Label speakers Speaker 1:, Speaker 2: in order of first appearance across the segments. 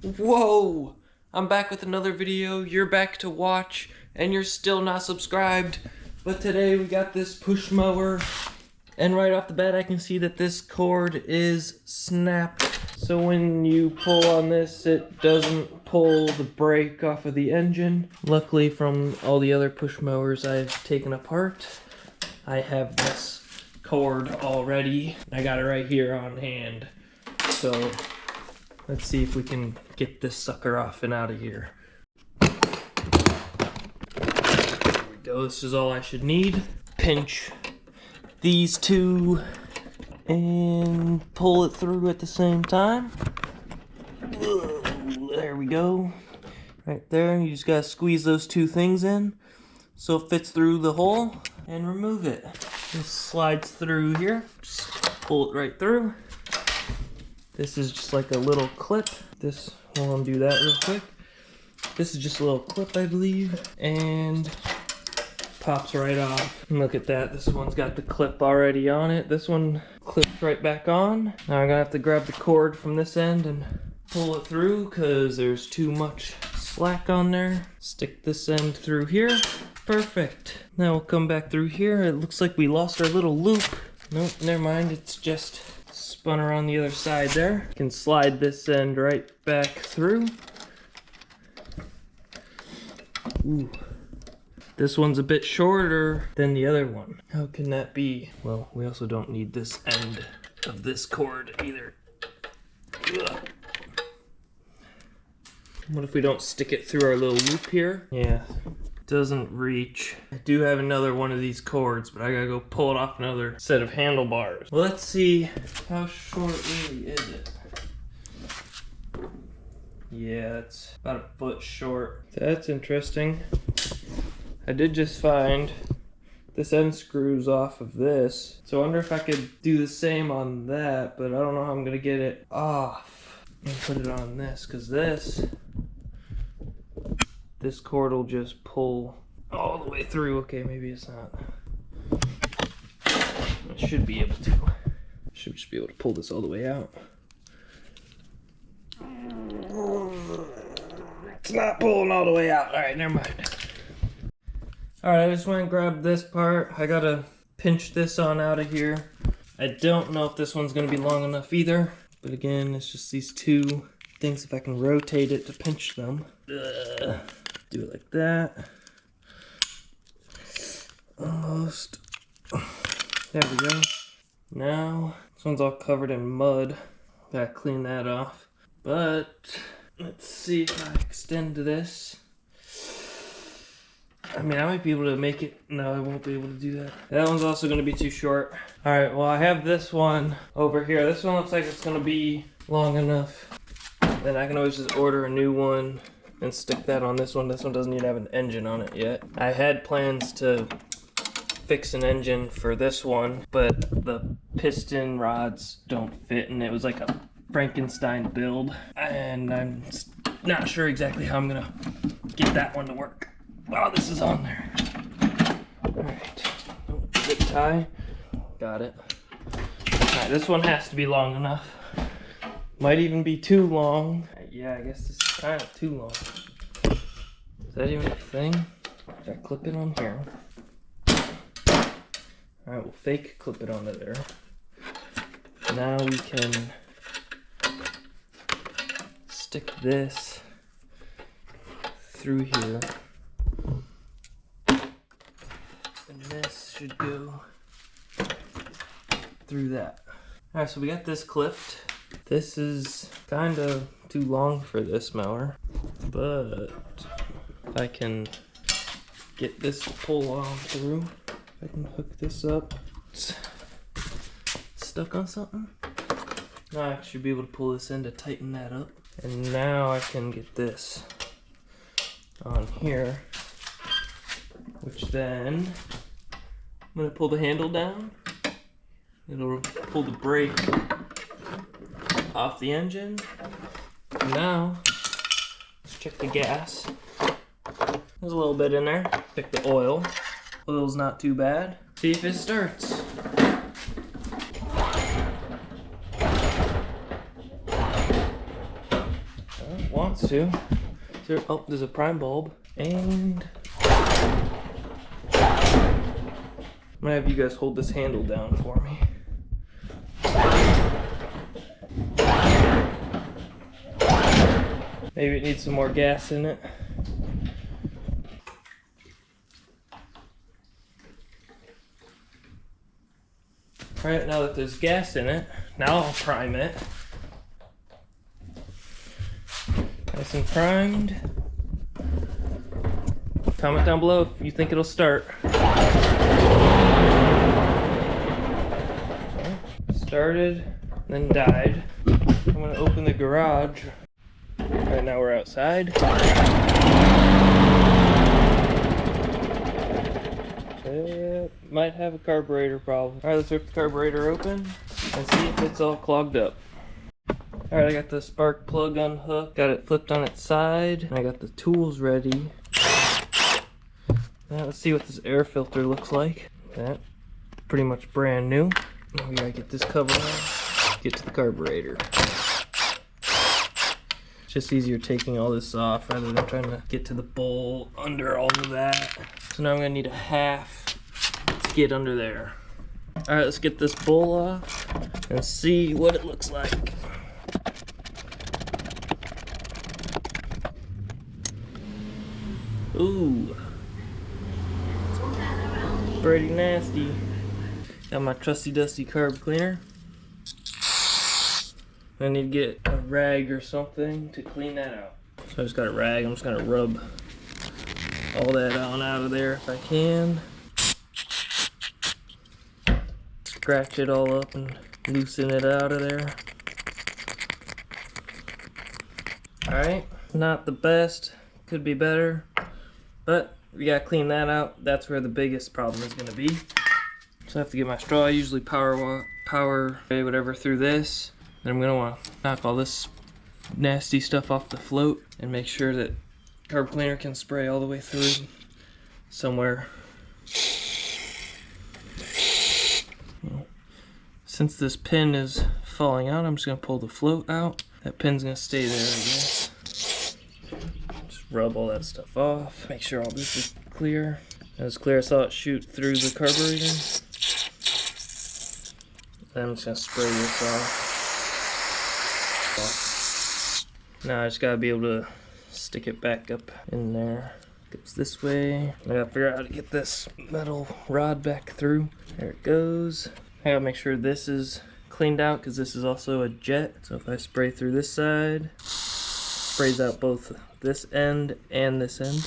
Speaker 1: Whoa! I'm back with another video. You're back to watch, and you're still not subscribed. But today we got this push mower, and right off the bat I can see that this cord is snapped. So when you pull on this, it doesn't pull the brake off of the engine. Luckily, from all the other push mowers I've taken apart, I have this cord already. I got it right here on hand. So let's see if we can get this sucker off and out of here. There we go. This is all I should need. Pinch these two and pull it through at the same time. There we go. Right there. You just gotta squeeze those two things in so it fits through the hole and remove it. This slides through here. Just pull it right through. This is just like a little clip. We'll undo that real quick. This is just a little clip, I believe, and pops right off. And look at that, this one's got the clip already on it. This one clips right back on. Now I'm gonna have to grab the cord from this end and pull it through because there's too much slack on there. Stick this end through here. Perfect. Now we'll come back through here. It looks like we lost our little loop. Nope, never mind, it's just spun around the other side there. You can slide this end right back through. Ooh. This one's a bit shorter than the other one. How can that be? Well, we also don't need this end of this cord either. Ugh. What if we don't stick it through our little loop here? Yeah, doesn't reach. I do have another one of these cords, but I gotta go pull it off another set of handlebars. Well, let's see how short really is it. Yeah, it's about a foot short. That's interesting. I did just find this end screws off of this. So I wonder if I could do the same on that, but I don't know how I'm gonna get it off and put it on this, because this cord will just pull all the way through. Okay, maybe it's not. I should be able to. Should just be able to pull this all the way out. It's not pulling all the way out. All right, never mind. All right, I just went and grabbed this part. I gotta pinch this on out of here. I don't know if this one's gonna be long enough either, but again, it's just these two things. If I can rotate it to pinch them. Do it like that. Almost. There we go. Now, this one's all covered in mud. Gotta clean that off. But let's see if I extend this. I mean, I might be able to make it. No, I won't be able to do that. That one's also going to be too short. All right, well, I have this one over here. This one looks like it's going to be long enough. Then I can always just order a new one and stick that on this one. This one doesn't even have an engine on it yet. I had plans to fix an engine for this one, but the piston rods don't fit, and it was like a Frankenstein build. And I'm not sure exactly how I'm going to get that one to work. Wow, this is on there. Alright, zip tie. Got it. Alright, this one has to be long enough. Might even be too long. Yeah, I guess this is kind of too long. Is that even a thing? Gotta clip it on here. Alright, we'll fake clip it onto there. Now we can stick this through here. This should go through that. Alright, so we got this clipped. This is kind of too long for this mower, but if I can get this to pull on through, if I can hook this up. It's stuck on something. Now I should be able to pull this in to tighten that up. And now I can get this on here, which then I'm going to pull the handle down. It'll pull the brake off the engine. Now, let's check the gas. There's a little bit in there. Check the oil. Oil's not too bad. See if it starts. Well, it wants to. Oh, there's a prime bulb. And I'm gonna have you guys hold this handle down for me. Maybe it needs some more gas in it. Alright, now that there's gas in it, now I'll prime it. Nice and primed. Comment down below if you think it'll start. Started, then died. I'm gonna open the garage. Right now we're outside. Might have a carburetor problem. Alright, let's rip the carburetor open and see if it's all clogged up. Alright, I got the spark plug unhooked, got it flipped on its side, and I got the tools ready. Now let's see what this air filter looks like. That pretty much brand new. Now we gotta get this cover off, get to the carburetor. It's just easier taking all this off rather than trying to get to the bowl under all of that. So now I'm gonna need a half to get under there. Alright, let's get this bowl off and see what it looks like. Ooh. Pretty nasty. Got my trusty dusty carb cleaner. I need to get a rag or something to clean that out. So I just got a rag, I'm just gonna rub all that on out of there if I can. Scratch it all up and loosen it out of there. Alright, not the best, could be better, but we gotta clean that out. That's where the biggest problem is gonna be. So I have to get my straw. I usually power whatever through this. Then I'm gonna wanna knock all this nasty stuff off the float and make sure that carb cleaner can spray all the way through somewhere. Since this pin is falling out, I'm just gonna pull the float out. That pin's gonna stay there, I guess. Just rub all that stuff off. Make sure all this is clear. That was clear. I saw it shoot through the carburetor. Then I'm just gonna spray this off. Now I just gotta be able to stick it back up in there. Goes this way. I gotta figure out how to get this metal rod back through. There it goes. I gotta make sure this is cleaned out because this is also a jet. So if I spray through this side, sprays out both this end and this end.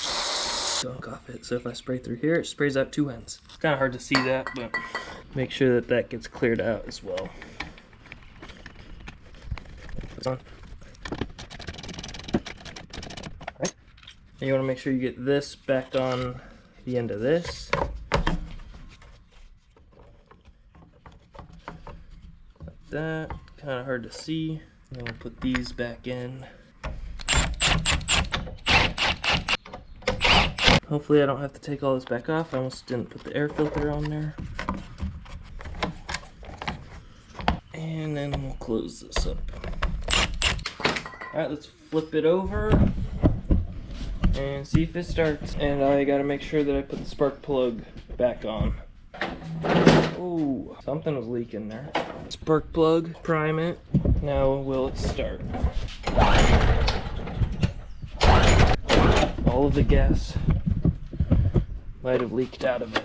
Speaker 1: Gunk off it. So if I spray through here, it sprays out two ends. It's kind of hard to see that, but make sure that that gets cleared out as well. Put this on. Alright. And you want to make sure you get this back on the end of this. Like that. Kind of hard to see. And then we'll put these back in. Hopefully I don't have to take all this back off. I almost didn't put the air filter on there. And then we'll close this up. Alright, let's flip it over and see if it starts. And I gotta make sure that I put the spark plug back on. Ooh, something was leaking there. Spark plug, prime it. Now will it start? All of the gas might have leaked out of it.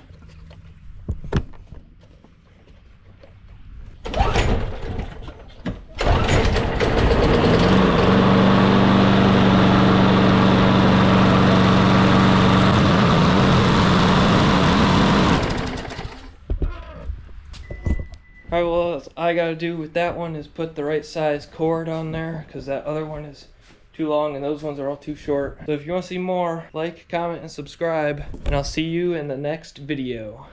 Speaker 1: Alright, well, what I gotta do with that one is put the right size cord on there, because that other one is too long and those ones are all too short. So if you want to see more, like, comment, and subscribe, and I'll see you in the next video.